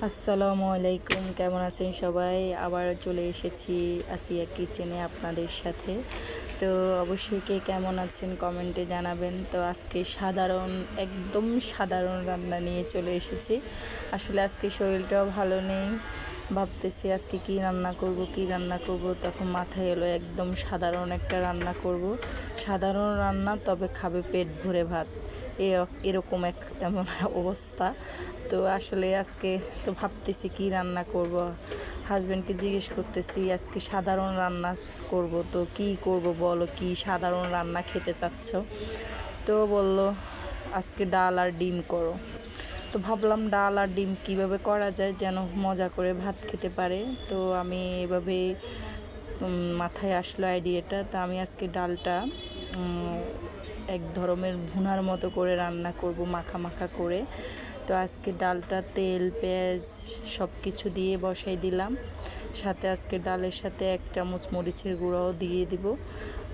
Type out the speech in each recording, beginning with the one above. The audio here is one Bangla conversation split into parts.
আসসালামু আলাইকুম, কেমন আছেন সবাই? আবার চলে এসেছি আসিয়া কিচেনে আপনাদের সাথে। তো অবশ্যই কে কেমন আছেন কমেন্টে জানাবেন। তো আজকে একদম সাধারণ রান্না নিয়ে চলে এসেছি। আসলে আজকে শরীরটাও ভালো নেই, ভাবতেছি আজকে কি রান্না করব। তখন মাথায় এলো একদম সাধারণ একটা রান্না করব। সাধারণ রান্না, তবে খাবে পেট ভরে ভাত। এরকম এমন অবস্থা। তো আসলে আজকে তো ভাবতেছি কি রান্না করব। হাজব্যান্ডকে জিজ্ঞেস করতেছি আজকে সাধারণ রান্না করব, তো কি করব বলো, কি সাধারণ রান্না খেতে চাচ্ছ? তো বলল আজকে ডাল আর ডিম করো। তো ভাবলাম ডাল আর ডিম কিভাবে করা যায় যেন মজা করে ভাত খেতে পারে। তো আমি এভাবে মাথায় আসলো আইডিয়াটা। তো আমি আজকে ডালটা এক ধরনের ভুনার মতো করে রান্না করব, মাখা মাখা করে। তো আজকে ডালটা তেল পেঁয়াজ সব কিছু দিয়ে বসাই দিলাম। সাথে আজকে ডালের সাথে 1 চামচ মরিচের গুঁড়াও দিয়ে দিব।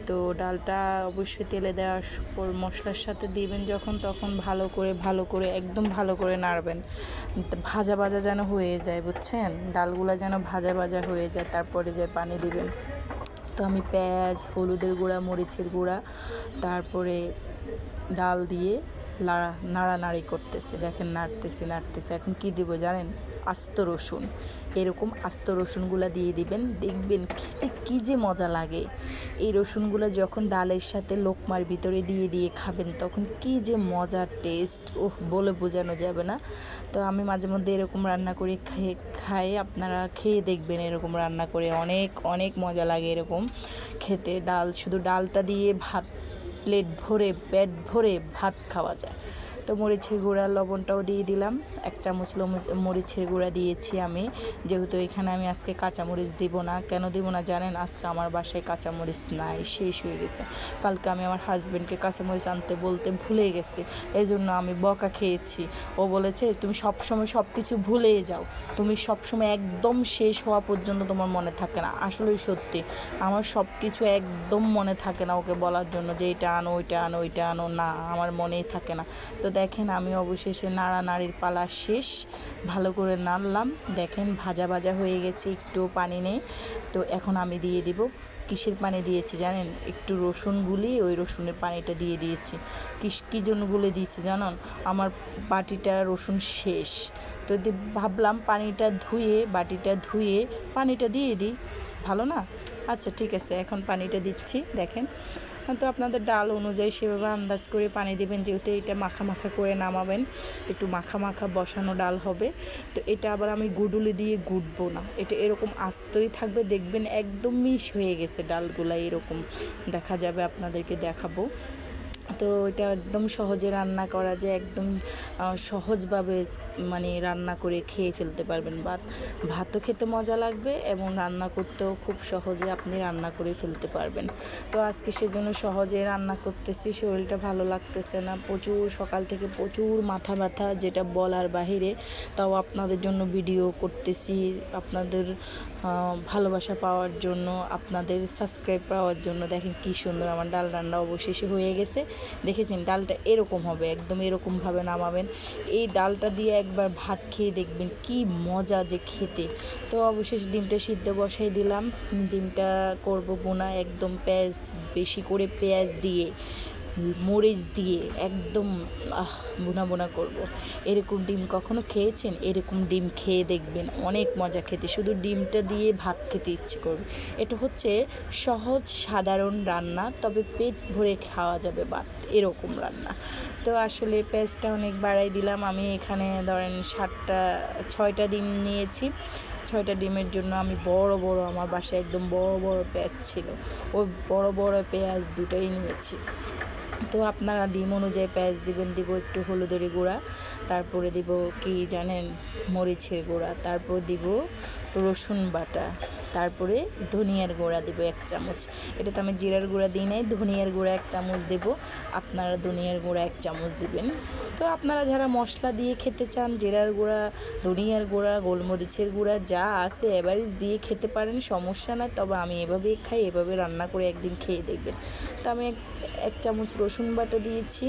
তো ডালটা অবশ্যই তেলে দেওয়ার পর মশলার সাথে দিবেন যখন, তখন ভালো করে একদম ভালো করে নাড়বেন। ভাজা ভাজা যেন হয়ে যায়, বুঝছেন? ডালগুলা যেন ভাজা ভাজা হয়ে যায়, তারপরে যে পানি দিবেন। তো আমি পেঁয়াজ, হলুদের গুঁড়া, মরিচের গুঁড়া, তারপরে ডাল দিয়ে নাড়ানাড়ি করতেছে। দেখেন নাড়তেছে। এখন কি দিব জানেন? আস্ত রসুন। এরকম আস্ত রসুনগুলো দিয়ে দিবেন, দেখবেন খেতে কী যে মজা লাগে। এই রসুনগুলো যখন ডালের সাথে লোকমার ভিতরে দিয়ে খাবেন, তখন কী যে মজার টেস্ট, বলে বোঝানো যাবে না। তো আমি মাঝে মধ্যে এরকম রান্না করে খাই, আপনারা খেয়ে দেখবেন। এরকম রান্না করে অনেক অনেক মজা লাগে এরকম খেতে। শুধু ডালটা দিয়ে ভাত প্লেট ভরে পেট ভরে ভাত খাওয়া যায়। তো মরিচের গুঁড়া লবণটাও দিয়ে দিলাম। 1 চামচ মরিচের গুঁড়া দিয়েছি আমি, যেহেতু এখানে আমি আজকে কাঁচামরিচ দিব না। কেন দিব না জানেন? আজকে আমার বাসায় কাঁচামরিচ নাই, শেষ হয়ে গেছে। কালকে আমি আমার হাজব্যান্ডকে কাঁচামরিচ আনতে বলতে ভুলে গেছি, এই জন্য আমি বকা খেয়েছি। ও বলেছে তুমি সবসময় সব কিছু ভুলে যাও, তুমি সবসময় একদম শেষ হওয়া পর্যন্ত তোমার মনে থাকে না। আসলেই সত্যি, আমার সব কিছু একদম মনে থাকে না ওকে বলার জন্য যে এটা আনো ওইটা আনো, না, আমার মনেই থাকে না। তো দেখেন আমি অবশেষে নাড়ানাড়ির পালা শেষ, ভালো করে নাড়লাম। দেখেন ভাজা ভাজা হয়ে গেছে, একটু পানি নেই। তো এখন আমি দিয়ে দিব, কিসের পানি দিয়েছি জানেন? একটু রসুন গুলি ওই রসুনের পানিটা দিয়ে দিয়েছি। কী জন্য গুলে দিয়েছি জানেন? আমার বাটিটা রসুন শেষ। তো ভাবলাম বাটিটা ধুয়ে পানিটা দিয়ে দিই, ভালো না? আচ্ছা ঠিক আছে, এখন পানিটা দিচ্ছি। দেখেন, তো আপনাদের ডাল অনুযায়ী সেভাবে আন্দাজ করে পানি দিবেন, যেহেতু এটা মাখা মাখা করে নামাবেন। একটু মাখা মাখা বসানো ডাল হবে। তো এটা আবার আমি গুডুলি দিয়ে গুডবো না, এটা এরকম আস্তই থাকবে। দেখবেন একদম মিশ হয়ে গেছে ডালগুলা, এরকম দেখা যাবে, আপনাদেরকে দেখাবো। তো এটা একদম সহজে রান্না করা যায়, একদম সহজভাবে রান্না করে খেয়ে ফেলতে পারবেন। ভাতও খেতে মজা লাগবে এবং রান্না করতেও খুব সহজে আপনি রান্না করে ফেলতে পারবেন। তো আজকে সেজন্য সহজে রান্না করতেছি, শরীরটা ভালো লাগতেছে না, সকাল থেকে প্রচুর মাথা ব্যথা, যেটা বলার বাহিরে। তাও আপনাদের জন্য ভিডিও করতেছি, আপনাদের ভালোবাসা পাওয়ার জন্য, আপনাদের সাবস্ক্রাইব পাওয়ার জন্য। দেখেন কি সুন্দর আমার ডাল রান্না অবশেষে হয়ে গেছে। দেখেছেন ডালটা এরকম হবে, একদম এরকমভাবে নামাবেন। এই ডালটা দিয়ে একবার ভাত খেয়ে দেখবেন কি মজা যে খেতে। তো অবশেষে ডিমটা সিদ্ধ বসাই দিলাম। ডিমটা করব বোনা, একদম বেশি করে পেঁয়াজ দিয়ে মরিচ দিয়ে একদম বোনা করব। এরকম ডিম কখনো খেয়েছেন? এরকম ডিম খেয়ে দেখবেন, অনেক মজা খেতে। শুধু ডিমটা দিয়ে ভাত খেতে ইচ্ছে করবে। এটা হচ্ছে সহজ সাধারণ রান্না, তবে পেট ভরে খাওয়া যাবে ভাত, এরকম রান্না। তো আসলে পেঁয়াজটা অনেক বাড়াই দিলাম। আমি এখানে ধরেন 6টা ডিম নিয়েছি। 6টা ডিমের জন্য আমি আমার বাসায় একদম বড় পেঁয়াজ ছিল, ওই বড় পেঁয়াজ 2টাই নিয়েছি। তো আপনারা ডিম অনুযায়ী পেঁয়াজ দিবেন। দিব একটু হলুদের গুঁড়া, তারপরে দিব কি জানেন? মরিচের গুঁড়া, তারপর দিব রসুন বাটা, তারপরে ধনিয়ার গুঁড়া দিব 1 চামচ। এটা তো আমি জিরার গুঁড়া দিই নাই, ধনিয়ার গুঁড়া 1 চামচ দেব। আপনারা ধনিয়ার গুঁড়া 1 চামচ দিবেন। তো আপনারা যারা মশলা দিয়ে খেতে চান, জিরার গুঁড়া, ধনিয়ার গুঁড়া, গোলমরিচের গুঁড়া যা আছে এভারেজ দিয়ে খেতে পারেন, সমস্যা না। তবে আমি এভাবেই খাই, এভাবে রান্না করে একদিন খেয়ে দেখবেন। তো আমি 1 চামচ রসুন বাটা দিয়েছি,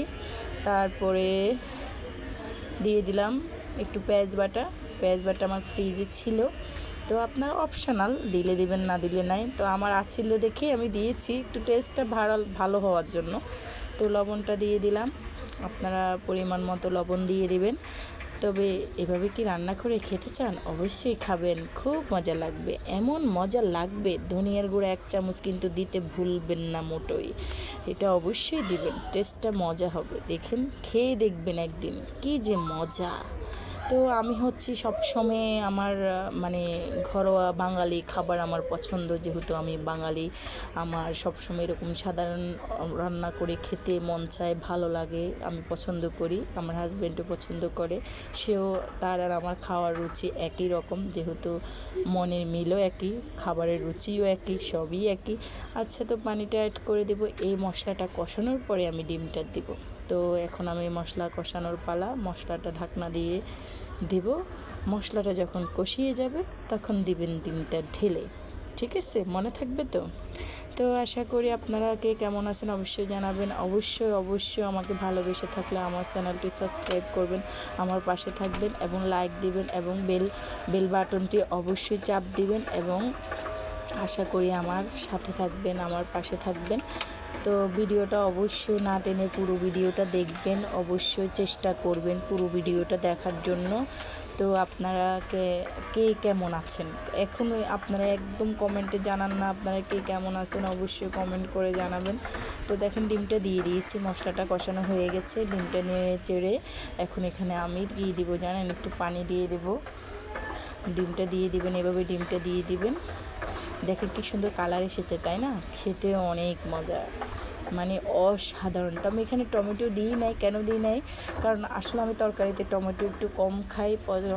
তারপরে দিয়ে দিলাম একটু পেঁয়াজ বাটা, পেঁয়াজ বাটা আমার ফ্রিজে ছিল, তো আপনার অপশনাল, দিলে দিবেন না দিলে নাই। তো আমার আছিল দেখে আমি দিয়েছি একটু টেস্টটা ভালো হওয়ার জন্য। তো লবণটা দিয়ে দিলাম, আপনারা পরিমাণ মতো লবণ দিয়ে দিবেন। তবে এভাবে কি রান্না করে খেতে চান? অবশ্যই খাবেন, খুব মজা লাগবে। এমন মজা লাগবে, ধনিয়ার গুঁড়া 1 চামচ কিন্তু দিতে ভুলবেন না মোটোই। এটা অবশ্যই দিবেন, টেস্টটা মজা হবে। দেখেন, খেয়ে দেখবেন একদিন, কি যে মজা। তো আমি হচ্ছে সবসময় আমার মানে ঘরোয়া বাঙালি খাবার আমার পছন্দ, যেহেতু আমি বাঙালি। আমার সবসময় এরকম সাধারণ রান্না করে খেতে মন চায়, ভালো লাগে, আমি পছন্দ করি, আমার হাজব্যান্ডও পছন্দ করে। সেও, তার আর আমার খাওয়ার রুচি একই রকম, যেহেতু মনের মিলও একই, খাবারের রুচিও একই, সবই একই। আচ্ছা, তো পানিটা অ্যাড করে দেব। এই মশলাটা কষানোর পরে আমি ডিমটা দিব। তো এখন আমি মশলা কষানোর পালা, মশলাটা ঢাকনা দিয়ে দেব। মশলাটা যখন কষিয়ে যাবে তখন দিবেন ডিমটা ঢেলে। ঠিক আছে, মনে থাকবে তো? তো আশা করি আপনারা কে কেমন আছেন অবশ্যই জানাবেন। অবশ্যই আমাকে ভালোবেসে থাকলে আমার চ্যানেলটি সাবস্ক্রাইব করবেন, আমার পাশে থাকবেন এবং লাইক দিবেন এবং বেল বাটনটি অবশ্যই চাপ দিবেন এবং আশা করি আমার সাথে থাকবেন, আমার পাশে থাকবেন। তো ভিডিওটা অবশ্যই না টেনে পুরো ভিডিওটা দেখবেন, অবশ্যই চেষ্টা করবেন পুরো ভিডিওটা দেখার জন্য। তো আপনারা কে কেমন আছেন এখন, আপনারা একদম কমেন্টে জানান না আপনারা কে কেমন আছেন, অবশ্যই কমেন্ট করে জানাবেন। তো দেখেন, ডিমটা দিয়ে দিয়েছি, মশলাটা কষানো হয়ে গেছে, ডিমটা নেড়ে চেড়ে এখন এখানে আমি দিয়ে দিব, জানেন, একটু পানি দিয়ে দেব। ডিমটা দিয়ে দিবেন, এভাবে ডিমটা দিয়ে দিবেন। দেখেন কি সুন্দর কালার এসেছে, তাই না? খেতে অনেক মজা, মানে অসাধারণ। তো আমি এখানে টমেটো দিই নাই, কেন দিই নাই? কারণ আসলে আমি তরকারিতে টমেটো একটু কম খাই,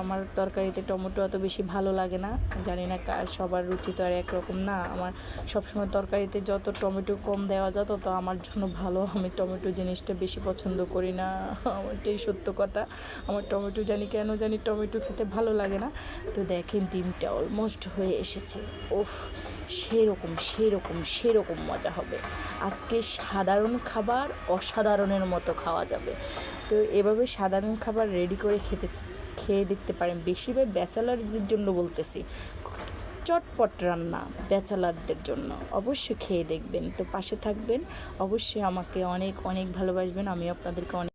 আমার তরকারিতে টমেটো অত বেশি ভালো লাগে না। জানি না, সবার রুচি তো আর একরকম না। আমার সবসময় তরকারিতে যত টমেটো কম দেওয়া যায় তত আমার জন্য ভালো। আমি টমেটো জিনিসটা বেশি পছন্দ করি না, আমারটাই সত্য কথা। আমার টমেটো কেন জানি টমেটো খেতে ভালো লাগে না। তো দেখেন, ডিমটা অলমোস্ট হয়ে এসেছে। ওফ, সেরকম মজা হবে আজকে। সাধারণ খাবার অসাধারণের মতো খাওয়া যাবে। তো এভাবে সাধারণ খাবার রেডি করে খেয়ে দেখতে পারেন। বেশিরভাগ ব্যাচেলারদের জন্য বলতেছি, চটপট রান্না ব্যাচেলারদের জন্য, অবশ্যই খেয়ে দেখবেন। তো পাশে থাকবেন, অবশ্যই আমাকে অনেক ভালোবাসবেন, আমি আপনাদেরকে অনেক